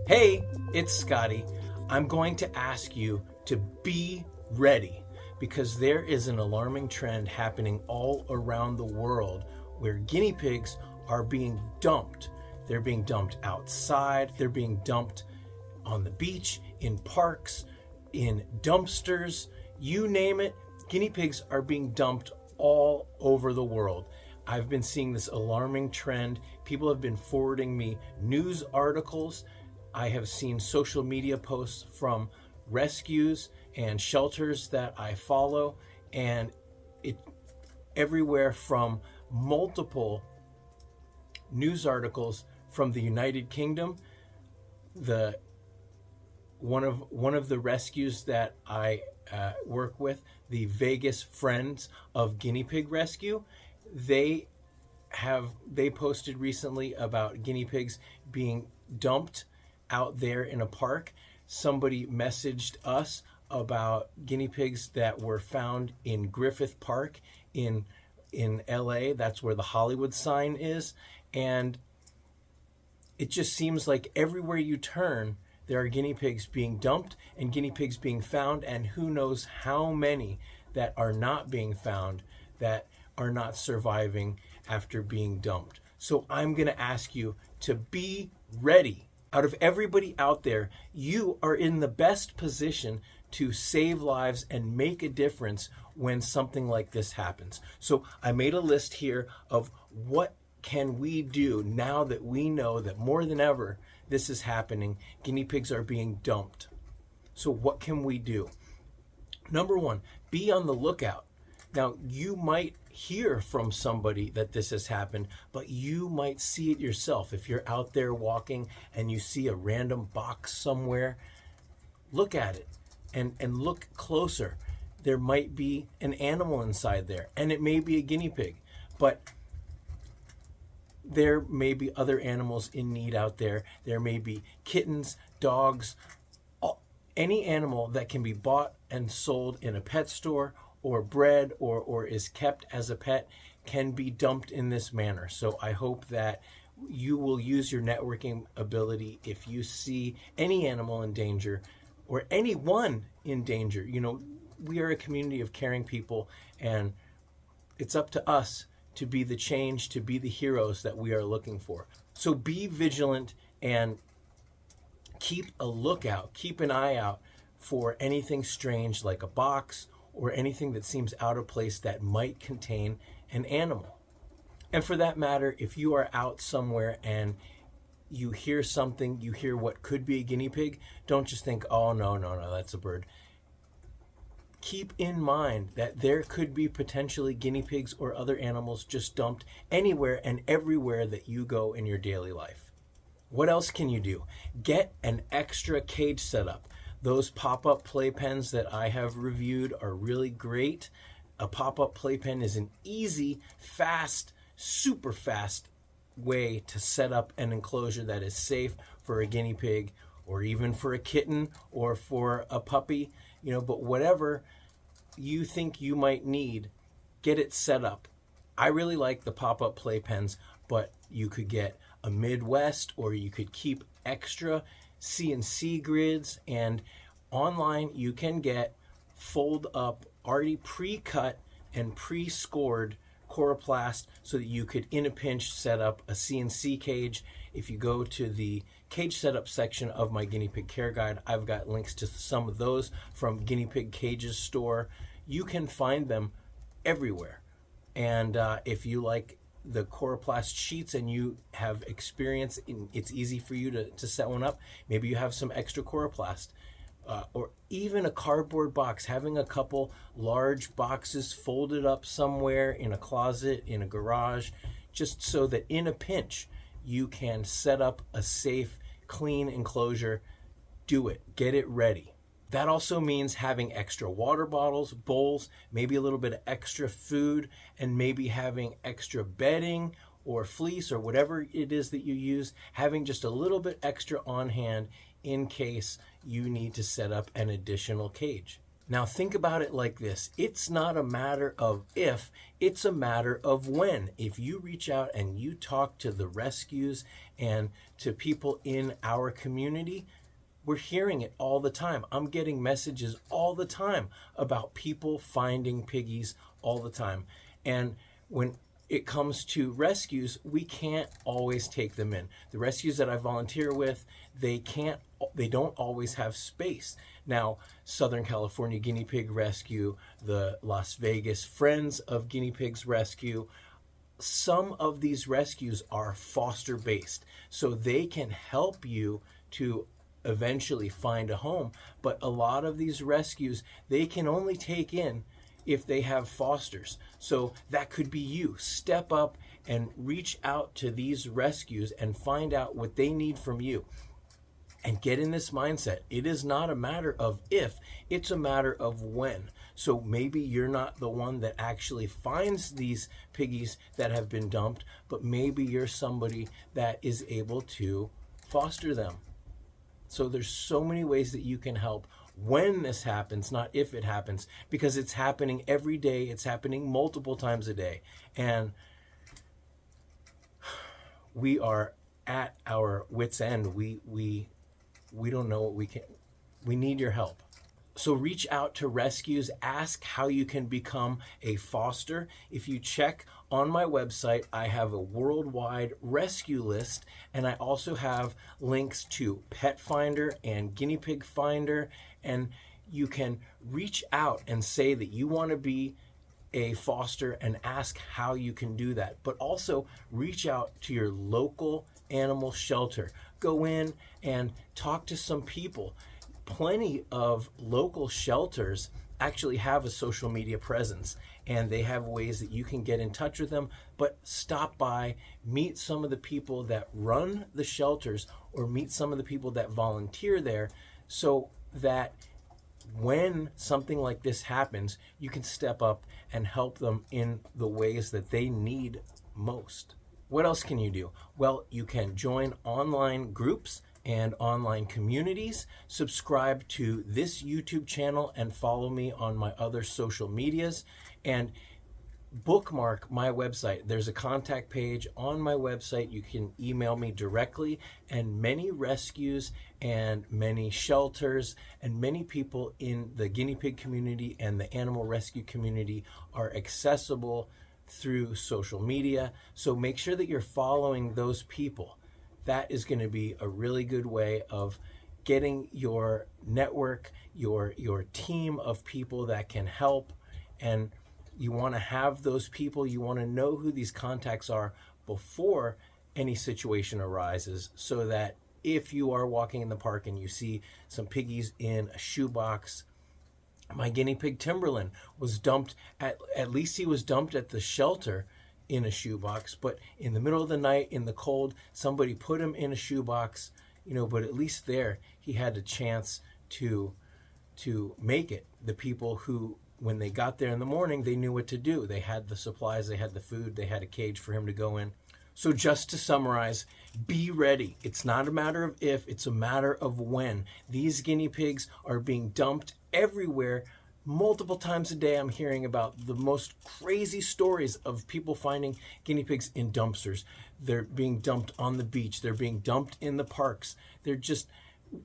Hey, it's Scotty. I'm going to ask you to be ready because there is an alarming trend happening all around the world where guinea pigs are being dumped. They're being dumped outside, they're being dumped on the beach, in parks, in dumpsters, you name it. Guinea pigs are being dumped all over the world. I've been seeing this alarming trend. People have been forwarding me news articles. I have seen social media posts from rescues and shelters that I follow, and it everywhere from multiple news articles from the United Kingdom. The one of the rescues that I work with, the Vegas Friends of Guinea Pig Rescue, they posted recently about guinea pigs being dumped out there in a park. Somebody messaged us about guinea pigs that were found in Griffith Park in LA. That's where the Hollywood sign is. And it just seems like everywhere you turn, there are guinea pigs being dumped and guinea pigs being found, and who knows how many that are not being found, that are not surviving after being dumped. So I'm going to ask you to be ready. Out of everybody out there, you are in the best position to save lives and make a difference when something like this happens. So I made a list here of what can we do now that we know that more than ever this is happening. Guinea pigs are being dumped. So what can we do? Number one, be on the lookout. Now, you might hear from somebody that this has happened, but you might see it yourself. If you're out there walking and you see a random box somewhere, look at it and look closer. There might be an animal inside there, and it may be a guinea pig, but there may be other animals in need out there. There may be kittens, dogs, any animal that can be bought and sold in a pet store or bred or is kept as a pet can be dumped in this manner. So I hope that you will use your networking ability if you see any animal in danger or anyone in danger. You know, we are a community of caring people, and it's up to us to be the change, to be the heroes that we are looking for. So be vigilant and keep a lookout, keep an eye out for anything strange like a box or anything that seems out of place that might contain an animal. And for that matter, if you are out somewhere and you hear something, you hear what could be a guinea pig, don't just think, oh, no, that's a bird. Keep in mind that there could be potentially guinea pigs or other animals just dumped anywhere and everywhere that you go in your daily life. What else can you do? Get an extra cage set up. Those pop-up playpens that I have reviewed are really great. A pop-up playpen is an easy, fast, super fast way to set up an enclosure that is safe for a guinea pig or even for a kitten or for a puppy, but whatever you think you might need, get it set up. I really like the pop-up playpens, but you could get a Midwest, or you could keep extra CNC grids, and online you can get fold up, already pre-cut and pre-scored coroplast so that you could in a pinch set up a CNC cage. If you go to the cage setup section of my guinea pig care guide, I've got links to some of those from Guinea Pig Cages store. You can find them everywhere. And if you like the coroplast sheets and you have experience, it's easy for you to set one up. Maybe you have some extra coroplast. Or even a cardboard box, having a couple large boxes folded up somewhere in a closet, in a garage, just so that in a pinch you can set up a safe, clean enclosure. Do it. Get it ready. That also means having extra water bottles, bowls, maybe a little bit of extra food, and maybe having extra bedding or fleece or whatever it is that you use, having just a little bit extra on hand in case you need to set up an additional cage. Now think about it like this. It's not a matter of if, it's a matter of when. If you reach out and you talk to the rescues and to people in our community, we're hearing it all the time. I'm getting messages all the time about people finding piggies all the time. And when it comes to rescues, we can't always take them in. The rescues that I volunteer with, they don't always have space. Now, Southern California Guinea Pig Rescue, the Las Vegas Friends of Guinea Pigs Rescue, some of these rescues are foster based, so they can help you to eventually find a home. But a lot of these rescues, they can only take in if they have fosters. So that could be you. Step up and reach out to these rescues and find out what they need from you. And get in this mindset. It is not a matter of if, it's a matter of when. So maybe you're not the one that actually finds these piggies that have been dumped, but maybe you're somebody that is able to foster them. So there's so many ways that you can help when this happens, not if it happens, because it's happening every day. It's happening multiple times a day. And we are at our wits' end. We don't know what we can. We need your help. So reach out to rescues, ask how you can become a foster. If you check on my website, I have a worldwide rescue list, and I also have links to Pet Finder and Guinea Pig Finder, and you can reach out and say that you want to be a foster and ask how you can do that. But also reach out to your local animal shelter. Go in and talk to some people. Plenty of local shelters actually have a social media presence, and they have ways that you can get in touch with them. But stop by, meet some of the people that run the shelters, or meet some of the people that volunteer there, so that when something like this happens, you can step up and help them in the ways that they need most. What else can you do? Well, you can join online groups and online communities, subscribe to this YouTube channel, and follow me on my other social medias, and bookmark my website. There's a contact page on my website. You can email me directly, and many rescues and many shelters and many people in the guinea pig community and the animal rescue community are accessible through social media. So make sure that you're following those people. That is going to be a really good way of getting your network, your team of people that can help. And you want to have those people, you want to know who these contacts are before any situation arises, so that if you are walking in the park and you see some piggies in a shoebox. My guinea pig Timberland was dumped at least he was dumped at the shelter in a shoebox, but in the middle of the night in the cold, somebody put him in a shoebox, but at least there he had a chance to make it. The people who, when they got there in the morning, they knew what to do. They had the supplies, they had the food, they had a cage for him to go in. So just to summarize, be ready. It's not a matter of if, it's a matter of when. These guinea pigs are being dumped everywhere. Multiple times a day I'm hearing about the most crazy stories of people finding guinea pigs in dumpsters. They're being dumped on the beach. They're being dumped in the parks.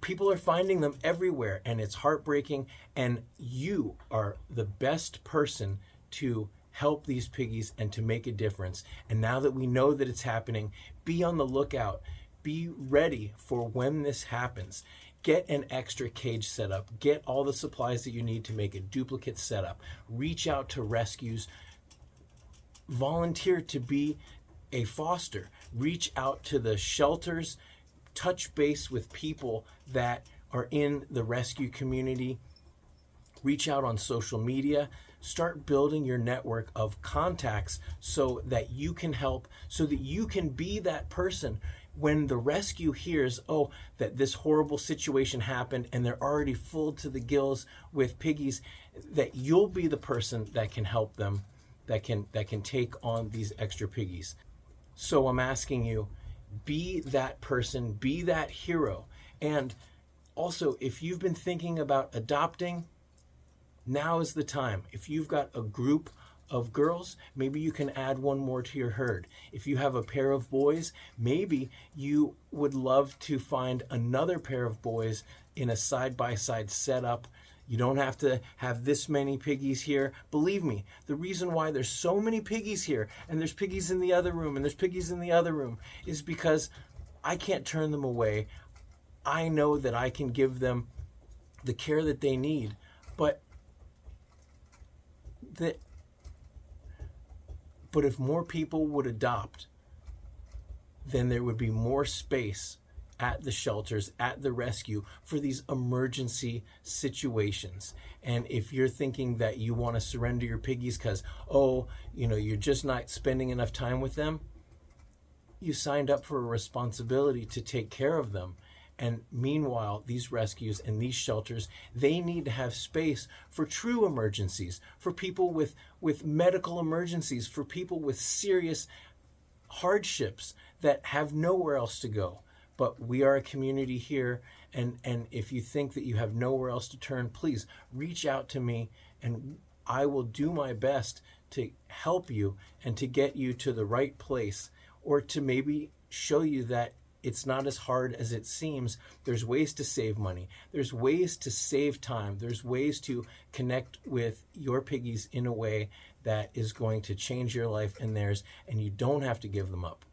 People are finding them everywhere, and it's heartbreaking. And you are the best person to help these piggies and to make a difference. And now that we know that it's happening, be on the lookout. Be ready for when this happens. Get an extra cage set up. Get all the supplies that you need to make a duplicate setup. Reach out to rescues. Volunteer to be a foster. Reach out to the shelters. Touch base with people that are in the rescue community. Reach out on social media. Start building your network of contacts so that you can help, so that you can be that person when the rescue hears, that this horrible situation happened and they're already full to the gills with piggies, that you'll be the person that can help them, that can take on these extra piggies. So I'm asking you, be that person, be that hero. And also, if you've been thinking about adopting, Now is the time. If you've got a group of girls, maybe you can add one more to your herd. If you have a pair of boys, maybe you would love to find another pair of boys in a side-by-side setup. You don't have to have this many piggies here. Believe me, the reason why there's so many piggies here, and there's piggies in the other room, and there's piggies in the other room, is because I can't turn them away. I know that I can give them the care that they need, but if more people would adopt, then there would be more space at the shelters, at the rescue, for these emergency situations. And if you're thinking that you want to surrender your piggies because, you're just not spending enough time with them, you signed up for a responsibility to take care of them. And meanwhile, these rescues and these shelters, they need to have space for true emergencies, for people with medical emergencies, for people with serious hardships that have nowhere else to go. But we are a community here, and if you think that you have nowhere else to turn, please reach out to me, and I will do my best to help you and to get you to the right place, or to maybe show you that it's not as hard as it seems. There's ways to save money. There's ways to save time. There's ways to connect with your piggies in a way that is going to change your life and theirs, and you don't have to give them up.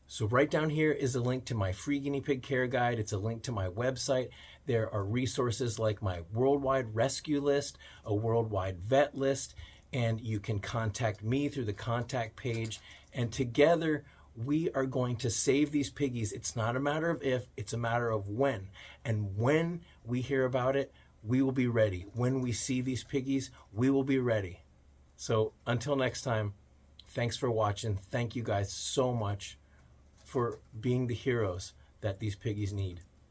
So right down here is a link to my free guinea pig care guide. It's a link to my website. There are resources like my worldwide rescue list, a worldwide vet list, and you can contact me through the contact page. And together, we are going to save these piggies. It's not a matter of if, it's a matter of when. And when we hear about it, we will be ready. When we see these piggies, we will be ready. So until next time, thanks for watching. Thank you guys so much for being the heroes that these piggies need.